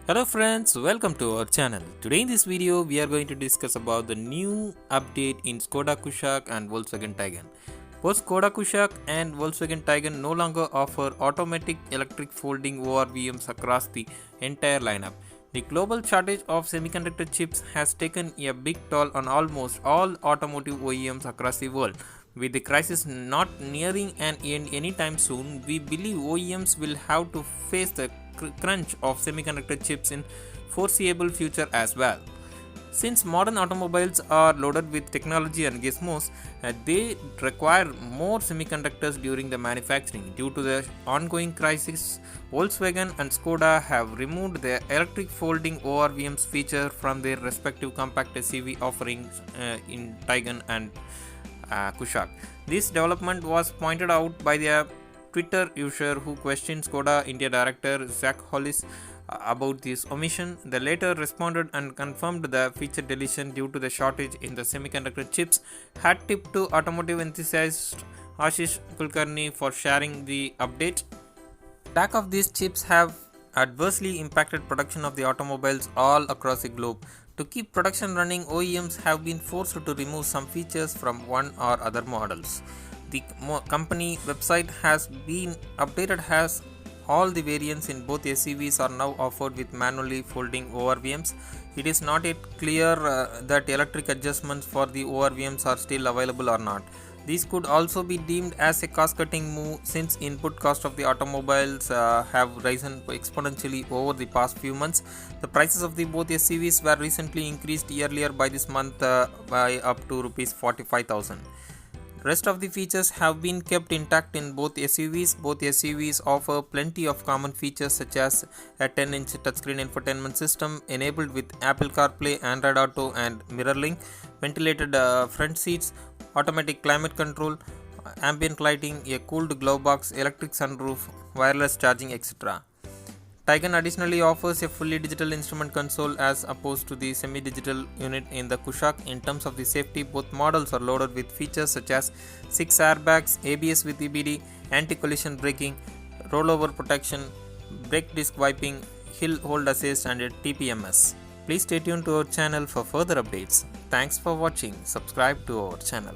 Hello friends, welcome to our channel. Today in this video we are going to discuss about the new update in Skoda Kushaq and Volkswagen Taigun. Both Skoda Kushaq and Volkswagen Taigun no longer offer automatic electric folding ORVMs across the entire lineup. The global shortage of semiconductor chips has taken a big toll on almost all automotive OEMs across the world. With the crisis not nearing an end anytime soon, we believe OEMs will have to face the crunch of semiconductor chips in foreseeable future as well. Since modern automobiles are loaded with technology and gizmos, they require more semiconductors during the manufacturing. Due to the ongoing crisis, Volkswagen and Skoda have removed their electric folding ORVMs feature from their respective compact SUV offerings in Taigun and Kushaq. This development was pointed out by the Twitter user who questioned Skoda India director Zach Hollis about this omission. The latter responded and confirmed the feature deletion due to the shortage in the semiconductor chips had tipped to automotive enthusiast Ashish Kulkarni for sharing the update. Lack of these chips have adversely impacted production of the automobiles all across the globe. To keep production running, OEMs have been forced to remove some features from one or other models. The company website has been updated as all the variants in both SUVs are now offered with manually folding ORVMs. It is not yet clear that electric adjustments for the ORVMs are still available or not. These could also be deemed as a cost-cutting move since input cost of the automobiles have risen exponentially over the past few months. The prices of the both SUVs were recently increased earlier by this month by up to Rs 45,000. Rest of the features have been kept intact in both SUVs. Both SUVs offer plenty of common features such as a 10-inch touchscreen infotainment system enabled with Apple CarPlay, Android Auto and MirrorLink, ventilated front seats, automatic climate control, ambient lighting, a cooled glove box, electric sunroof, wireless charging, etc. Taigun additionally offers a fully digital instrument console as opposed to the semi-digital unit in the Kushaq. In terms of the safety, both models are loaded with features such as 6 airbags, ABS with EBD, anti-collision braking, rollover protection, brake disc wiping, hill hold assist and a TPMS. Please stay tuned to our channel for further updates. Thanks for watching. Subscribe to our channel.